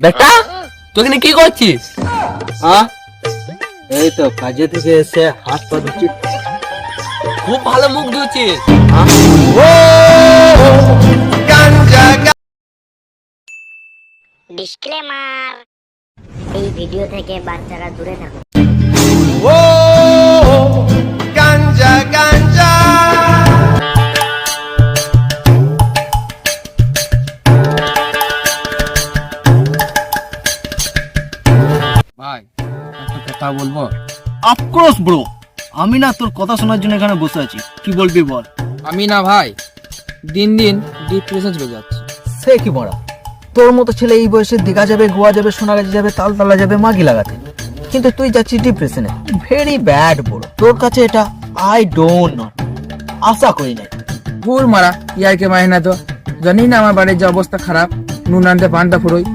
বেটা তুই এখানে কি করছিস? এই তো কাজে থেকে এসে হাত পা ধুচ্ছি। খুব ভালো মুখ ধুচ্ছিস। ডিসক্লেমার, এই ভিডিও থেকে বাচ্চারা দূরে থাকুন। ভাই একটা কথা বলবো? অফকোর্স ব্রো, আমি না তোর কথা শোনার জন্য এখানে বসে আছি। কি বলবি বল। আমি না ভাই দিন দিন ডিপ্রেশন চলে যাচ্ছে। সে কি বড়া, তোর মতো ছেলে এই বয়সে দীঘা যাবে, গোয়া যাবে, সোনাগাছি যাবে, তালতলা যাবে মাগি লাগাতে, কিন্তু তুই যাচ্ছিস ডিপ্রেশনে। ভেরি ব্যাড ব্রো, তোর কাছে এটা আই ডোন্ট নো, আশা করি না। ভুল মারা ইয়ারকে মাই না তো, জানি না আমার বাড়ির যে অবস্থা খারাপ, নুন আনতে পান্তা ফুরোই।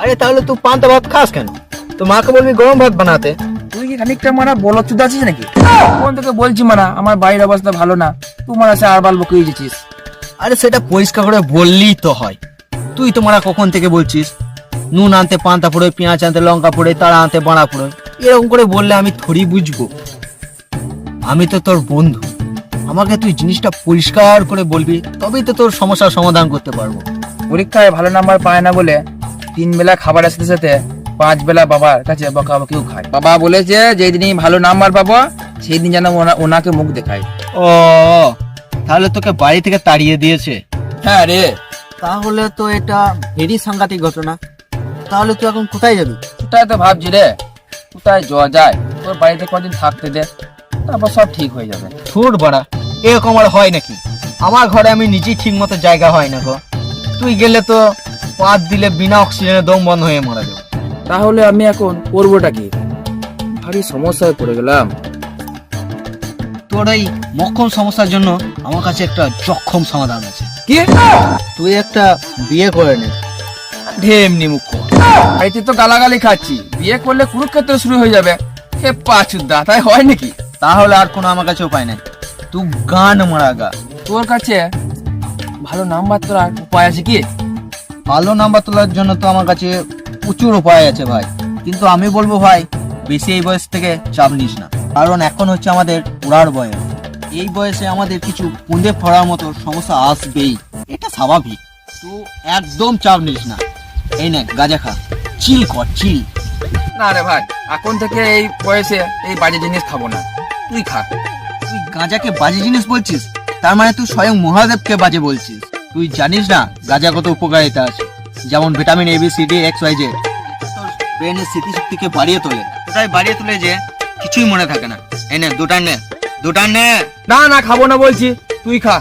আরে তাহলে তুই পান্তা ভাত খাস কেন? তো মাকে বলবি গরম ভাত বানাতে। তুই কি খানিকটা মারা বলচুদ আছিস নাকি? কোন থেকে বলছি মারা আমার বাড়ির অবস্থা ভালো না, তুই মারা সে আর বাল বকিয়ে দিচ্ছিস। আরে সেটা পরিষ্কার করে বললেই তো হয়। তুই তো মারা কখন থেকে বলছিস নুন আনতে পান্তা পোড়ে, পেঁয়াজ আনতে লঙ্কা পোড়ে, তারা আনতে বাড়া পোড়ে, এরকম করে বললে আমি থরি বুঝবো? আমি তো তোর বন্ধু, আমাকে তুই জিনিসটা পরিষ্কার করে বলবি, তবেই তো তোর সমস্যার সমাধান করতে পারবো। পরীক্ষায় ভালো নাম্বার পায় না বলে 3 বেলা খাবারের সাথে সাথে 5 বেলা বাবার কাছে বকাবকিও খায়। বাবা বলেছে যেদিনই ভালো নাম্বার পাবো সেই দিন যেন ওনাকে মুখ দেখায়। ও, তাহলে তোকে বাড়ি থেকে তাড়িয়ে দিয়েছে? হ্যাঁ রে। তাহলে তো এটা ভেরি সাংঘাতিক ঘটনা। তাহলে তুই এখন কোথায় যাবি? ওটাই তো ভাবছি রে, কোথায় যাওয়া যায়। তোর বাড়িতে কদিন থাকতে দে, তারপর সব ঠিক হয়ে যাবে। ছোট বাড়া, এরকম আর হয় নাকি? আমার ঘরে আমি নিজেই ঠিক মতো জায়গা হয় না গো। তুই গেলে তো পাত দিলে বিনা অক্সিজেনে দম বন্ধ হয়ে মারা যাবে। তাহলে আমি এখন করবোটা কি? ভারী সমস্যায় পড়ে গেলাম। তোর এই মক্ষম সমস্যার জন্য আমার কাছে একটা জক্ষম সমাধান আছে। কি? তুই একটা বিয়ে করে নে। ঢেমনি মুখ্য, বাড়িতে তো গালাগালি খাচ্ছি, বিয়ে করলে কুরুক্ষেত্র শুরু হয়ে যাবে। হে পাচুদা, তাই হয় নাকি? তাহলে আর কোনো আমার কাছে উপায় নাই, তুই গান মারা গা। তোর কাছে ভালো নাম্বার তোলার উপায় আছে কি? ভালো নাম্বার তোলার জন্য তো আমার কাছে প্রচুর উপায় আছে ভাই, কিন্তু আমি বলবো ভাই বেশি এই বয়স থেকে চাপ নিস না, কারণ এখন হচ্ছে আমাদের পড়ার বয়স। এই বয়সে আমাদের কিছু পুঁদে পড়ার মতো সমস্যা আসবেই, এটা স্বাভাবিক। তুই একদম চাপ নিস না, এই নে গাঁজা খা, চিল কর চিল। না রে ভাই, এখন থেকে এই বয়সে এই বাজে জিনিস খাবো না, তুই খা। তুই গাঁজাকে বাজে জিনিস বলছিস, তার মানে তুই স্বয়ং মহাদেবকে বাজে বলছিস। তুই জানিস না গাঁজা কত উপকারিতা আছে, যেমন vitamin A B C D X Y Z, তোর ব্রেনের স্মৃতিশক্তিকে বাড়িয়ে তোলে। ওটাই বাড়িয়ে তোলে যে কিছুই মনে থাকে না। এই নে দুটা নে, দুটা নে। না না খাবো না বলছি, তুই খা।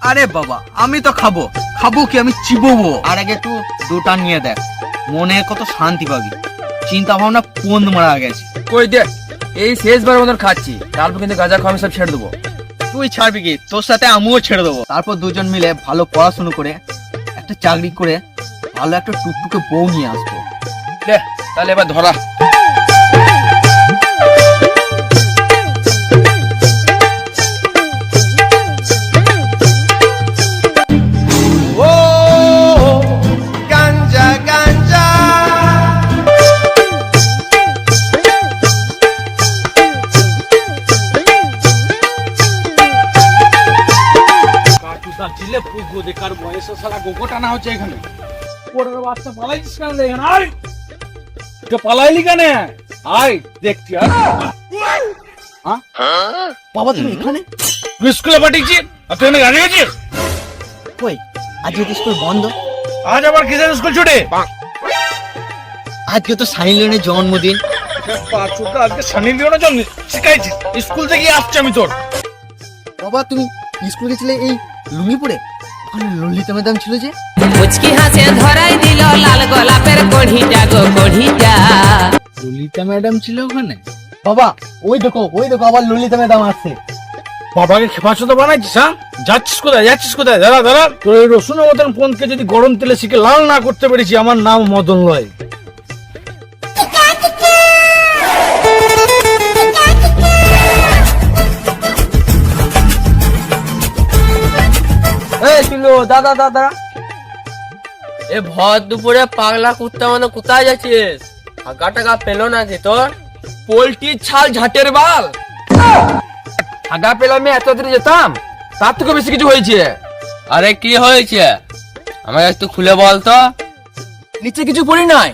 আরে বাবা, আমি তো খাবো, খাবো কি আমি চিবোবো। আর আগে তুই দুটা নিয়ে দেখ, মনে কত শান্তি পাবি, চিন্তা ভাবনা কোন মারা গেছে। কই দে, এই শেষবার মতন খাচ্ছি, তারপর কিন্তু গাঁজা খাওয়া আমি সব ছেড়ে দেবো। তুই ছাড়বি কি, তোর সাথে আমিও ছেড়ে দেবো। তারপর দুজন মিলে ভালো পড়াশুনো করে একটা চাকরি করে ভালো একটা টুকটুকে বউ নিয়ে আসবো। দে তাহলে এবার ধরা। পালাইলি কেন? আয় দেখছি। বাবা তুমি এখানে? স্কুলে পাঠিয়েছি আর তুই গাড়ি গেছিস? কই আজকে তো স্কুল বন্ধ। আজ আবার কিসের স্কুল ছুটি? আজকে তো সানি লিওনের জন্মদিন। আজকে সানি লিওনের জন্য শিখাইছিস? স্কুল থেকে আসছি আমি তোর। বাবা তুমি স্কুল গেছিলে এই লুঙ্গি পরে? ওখানে ললিতা ম্যাডাম ছিল যে। মুচকি হাসে ধরাই দিল লাল গোলাপের কড়িটা গো কড়িটা। ললিতা ম্যাডাম ছিল ওখানে? বাবা ওই দেখো আবার ললিতা ম্যাডাম আসছে। বাবাকে খেপাচোদা বানাইছিস? হ্যাঁ, যাচ্ছিস কোথায়? দাঁড়া দাঁড়া, তোর এই রসুনের মতন ফোনকে যদি গরম তেলে শিখে লাল না করতে পেরেছি, আমার নাম মদন লয়। এই ছিল দাদা দাদা, এ ভর দুপুরে পাগলা কুত্তা মানে কোথায় যাচ্ছিস? আগা টাকা পেলো নাকি তোর? পোল্ট্রির ছাল ঝাটের বাল। আগা পেলে আমি এত দূরে যেতাম, তার থেকে বেশি কিছু হয়েছে। আরে কি হয়েছে আমাকে একটু খুলে বল তো। নিচে কিছু পড়ি নাই।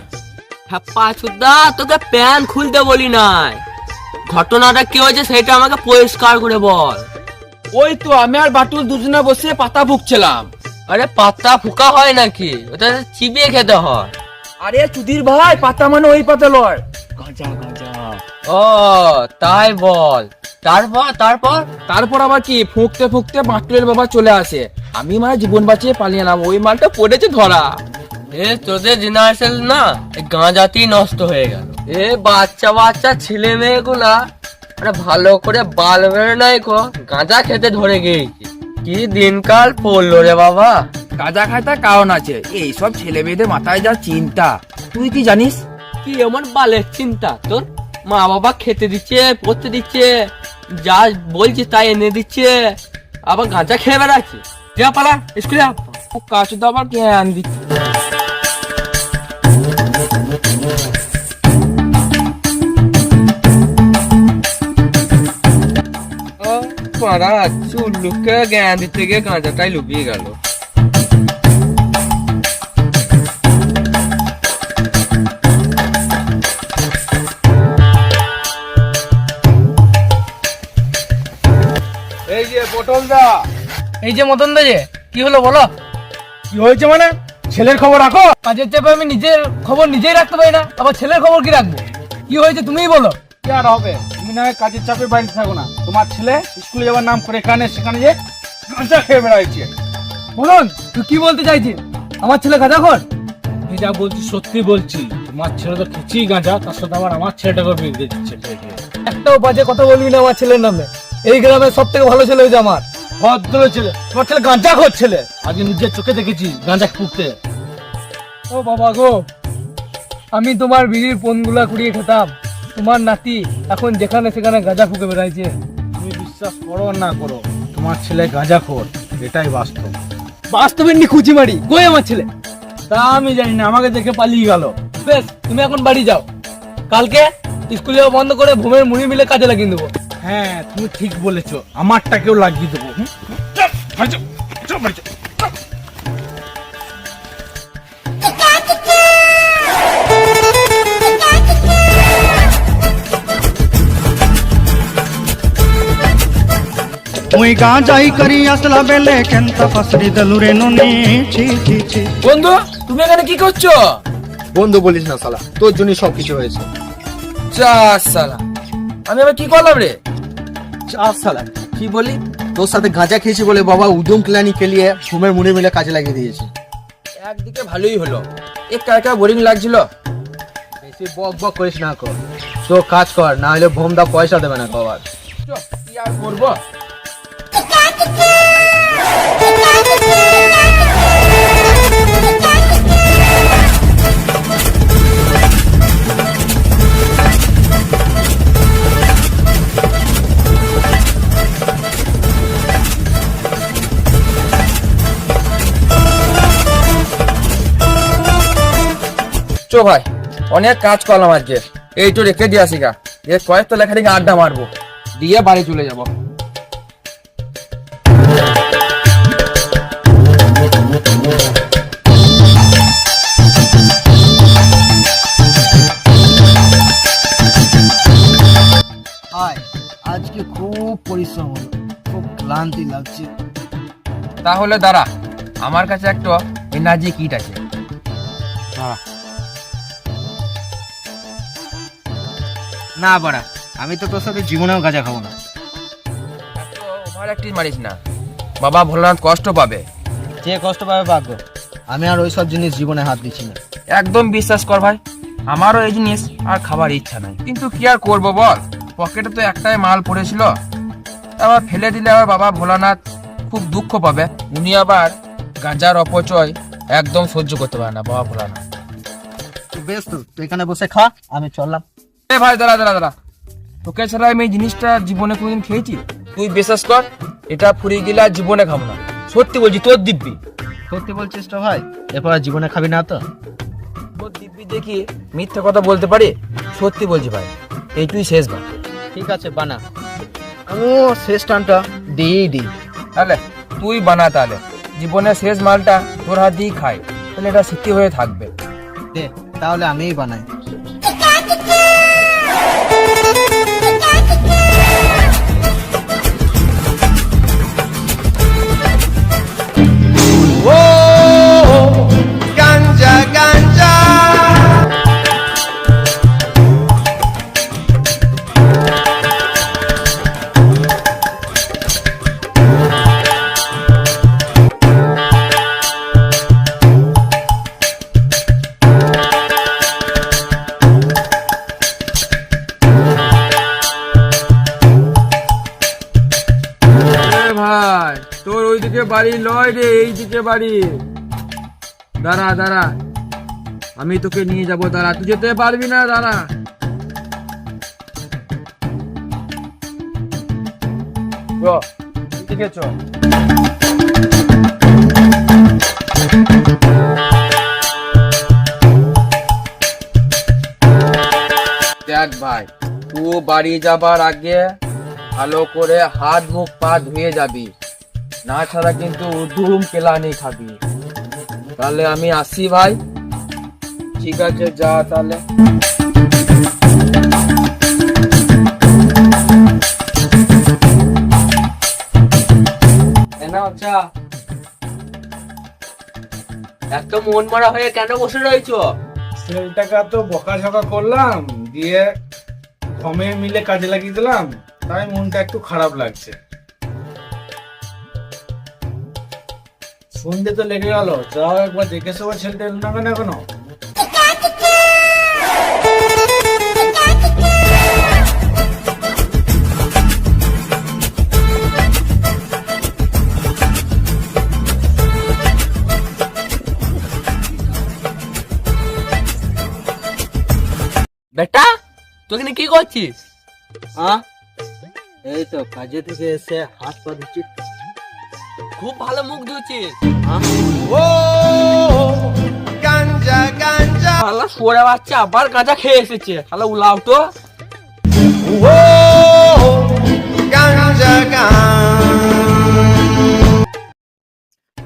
হ্যাপা চুদা, তোকে প্যান খুলতে বলি নাই। ঘটনাটা কি হয়েছে সেটা আমাকে পরিষ্কার করে বল। ওই তো আমি আর বাটুল দুজনে বসে পাতা ফুকছিলাম। আরে পাতা ফুকা হয় নাকি? ওটা চিবিয়ে খেতে হয়। আরে চুদির ভাই, পাতা মানে ওই পাতা লয়, গাঁজা গাঁজা। ও তাই বল। তারপর তারপর তারপর আবার কি, ফুঁকতে ফুঁকতে বাটুলের বাবা চলে আসে। আমি মানে জীবন বাঁচিয়ে পালিয়ে এলাম, ওই মালটা পড়েছে ধরা। এ তোদের জেনারেশন না গাঁজাতেই নষ্ট হয়ে গেল। এ বাচ্চা বাচ্চা ছেলে মেয়েগুলা আরে ভালো করে বাল বেরো নাই গো, গাঁজা খেতে ধরে গিয়েছি। কি দিনকাল পড়লো রে বাবা। গাঁজা খায় তার কারণ আছে, এইসব ছেলে মেয়েদের মাথায় যা চিন্তা, তুই কি জানিস? কি এমন বালের চিন্তা তোর? মা বাবা খেতে দিচ্ছে, পড়তে দিচ্ছে, যা বলছি তাই এনে দিচ্ছে, আবার গাঁজা খেয়ে বেড়াচ্ছে। যা পালা স্কুলে যা। ও কাছে তো আবার জ্ঞান দিচ্ছে। পাড়া চুল্লুকে জ্ঞান দিতে গিয়ে গাঁজাটাই লুকিয়ে গেল। এই যে পটল দা, এই যে মদন দা, যে কি হলো বলো? কি হয়েছে মানে? ছেলের খবর রাখো। কাজের চাপে আমি নিজের খবর নিজেই রাখতে পারি না, আবার ছেলের খবর কি রাখবো? কি হয়েছে তুমিই বলো। কি আর হবে, তুমি না হয় কাজের চাপে বাড়িতে থাকো না, তোমার ছেলে স্কুলে যাওয়ার নাম করে এখানে সেখানে যে গাঁজা খেয়ে বেড়াচ্ছে। বলুন তুই কি বলতে চাইছিস? আমার ছেলে গাঁজাখোর? আমি যা বলছি সত্যি বলছি, তোমার ছেলে তো খেয়েছি গাঁজা, তার সাথে আমার ছেলেটাকে বিগড়ে দিচ্ছে। একটাও বাজে কথা বলবি না আমার ছেলের নামে। এই গ্রামের সব থেকে ভালো ছেলে হয়েছে আমার। ভদ্র ছেলে, তোমার ছেলে গাঁজা খোর ছেলে। আগে নিজের চোখে দেখেছি গাঁজা ফুকতে। ও বাবা গো, আমি তোমার বিড়ির পনগুলা কুড়িয়ে খেতাম, তোমার নাতি এখন যেখানে সেখানে গাঁজা ফুকে বেড়াইছে। তুমি বিশ্বাস করো আর না করো, তোমার ছেলে গাঁজা খোর, এটাই বাস্তব। বাস্তবের নি খুঁজি মারি গই আমার ছেলে। তা আমি জানি না, আমাকে দেখে পালিয়ে গেল। বেশ, তুমি এখন বাড়ি যাও, কালকে স্কুলে বন্ধ করে ঘুমের মুড়ি মিলে কাজে লাগিয়ে দেবো। হ্যাঁ তুমি ঠিক বলেছো, আমারটাকেও লাগিয়ে দেবো। চল, বাড়ি চল, চল, বাড়ি চল। মুই গাঁজাই করি আসলা বেলে কেনতা ফাসড়ি দলু রে নুনি ছি ছি ছি। বন্ধু, তুমি এখানে কি করছো? বন্ধু বলিস না শালা, তোর জন্যই সবকিছু হয়েছে। যা সালা, আমি আবার কি করলাম রে? চার শালা কি বলি, তোর সাথে গাঁজা খেয়েছি বলে বাবা উদম ক্লানি খেলিয়ে ঘুমের মুড়ি মিলে কাজে লাগিয়ে দিয়েছে। একদিকে ভালোই হলো, একা একা বোরিং লাগছিল। বেশি বক বক করিস না, কর তো কাজ কর, না হলে ভোমদা পয়সা দেবে না কবার। চল, কি আর করবো। চো ভাই, অনেক কাজ করলাম আজকে, এই তো রেখে দিয়ে আসি গা। এর কয়েকটা লেখা থেকে আড্ডা মারবো, দিয়ে বাড়ি চলে যাবো। আজকে খুব পরিশ্রম হলো, খুব ক্লান্তি লাগছে। তাহলে দাঁড়া, আমার কাছে একটা এনার্জি কিট আছে। না বাড়া, আমি তো তোর সাথে জীবনেও গাঁজা খাবো না। ওভার অ্যাক্টিভ মারিস না, বাবা ভোলানাথ কষ্ট পাবে। যে কষ্ট পাবে ভাগ্য, আমি আর ওইসব জিনিস জীবনে হাত দিচ্ছি না। একদম বিশ্বাস কর ভাই, আমারও এই জিনিস আর খাবার ইচ্ছা নাই, কিন্তু কি আর করবো বল, পকেটে তো একটাই মাল পড়েছিল, আবার ফেলে দিলে আবার বাবা ভোলানাথ খুব দুঃখ পাবে। উনি আবার গাঁজার অপচয় একদম সহ্য করতে পারে না বাবা ভোলানাথ। বেশ, তো তুই এখানে বসে খা, আমি চললাম। এ ভাই দাঁড়া দাঁড়া দাঁড়া, তোকে ছাড়া আমি এই জিনিসটা জীবনে কোনোদিন খেয়েছি? তুই বিশ্বাস কর, এটা ফুরিয়ে গেলে আর জীবনে খাবো না, সত্যি বলছি, তোর দিব্যি। সত্যি বলছিস তো ভাই? এরপর আর জীবনে খাবি না তো? তোর দিব্যি দেখি মিথ্যে কথা বলতে পারি? সত্যি বলছি ভাই, এইটুই শেষ বার। ঠিক আছে বানা, আমিও শেষ টানটা দিয়েই দিই। তাহলে তুই বানা, তাহলে জীবনের শেষ মালটা তোর হাত দিয়েই খাই, তাহলে এটা স্মৃতি হয়ে থাকবে। দে তাহলে আমিই বানাই। ভাই তোর ওইদিকে বাড়ি লয় রে, এইদিকে বাড়ি। দাঁড়া দাঁড়া, আমি তোকে নিয়ে যাবো, দাঁড়া, তুই যেতে পারবি না, দাঁড়া। ঠিক আছে, দেখ ভাই, তুই বাড়ি যাবার আগে ভালো করে হাত মুখ পা ধুয়ে যাবি, না ছাড়া কিন্তু উধুম কেলানি খাবি। তাহলে আমি আসি ভাই। ঠিক আছে, যা তাহলে। এত মন মারা হয়ে কেন বসে রয়েছো? সেল টাকা তো বকাঝকা করলাম, দিয়ে কমে মিলে কাজে লাগিয়ে দিলাম, তাই মনটা একটু খারাপ লাগছে। সন্ধে তো লেগে গেল, যাও একবার দেখে সবার ছেলেটা এলো না কেন এখনো? বেটা তুই এখানে কি করছিস? হ্যাঁ, এই তো কাজে থেকে এসে হাত পা ধুচ্ছি। খুব ভালো মুখ ধুচ্ছিস। শালা শুয়োরের বাচ্চা আবার গাঁজা খেয়ে এসেছে, শালা উলাও তো।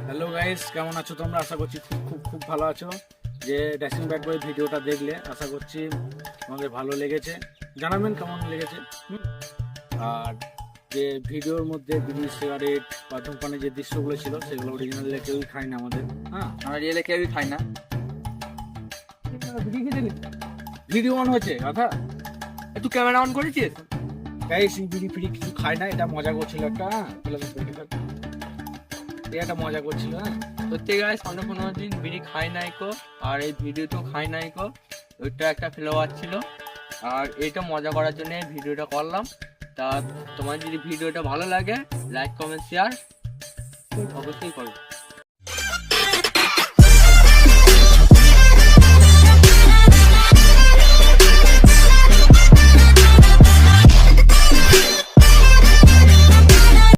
হ্যালো গাইস, কেমন আছো তোমরা? আশা করছি খুব খুব খুব ভালো আছো। যে ড্যাশিং ব্যাড বয় ভিডিওটা দেখলে আশা করছি তোমাদের ভালো লেগেছে, জানাবেন কেমন লেগেছে। আর যে ভিডিওর মধ্যে বিড়ি সিগারেট বা ধূমপানের যে দৃশ্যগুলো ছিল সেগুলো অরিজিনালি কেউই খায় না আমাদের। হ্যাঁ, আমরা রিয়েলে কেউই খাই না। ভিডিও অন হয়েছে কথা। তুই ক্যামেরা অন করেছিস? গাইস বিড়ি ফিড়ি কিছু খায় না, এটা মজা করছিল একটা। হ্যাঁ, এটা মজা করছিল। হ্যাঁ, সত্যি গাইস, অন্য কোনো দিন বিড়ি খাই নাই কো, আর এই ভিডিও তো খাই নাই কো। ওইটা একটা ফ্লেভার ছিল, আর এইটা মজা করার জন্য এই ভিডিওটা করলাম। তা তোমার যদি ভিডিওটা ভালো লাগে, লাইক কমেন্ট শেয়ার অবশ্যই করো।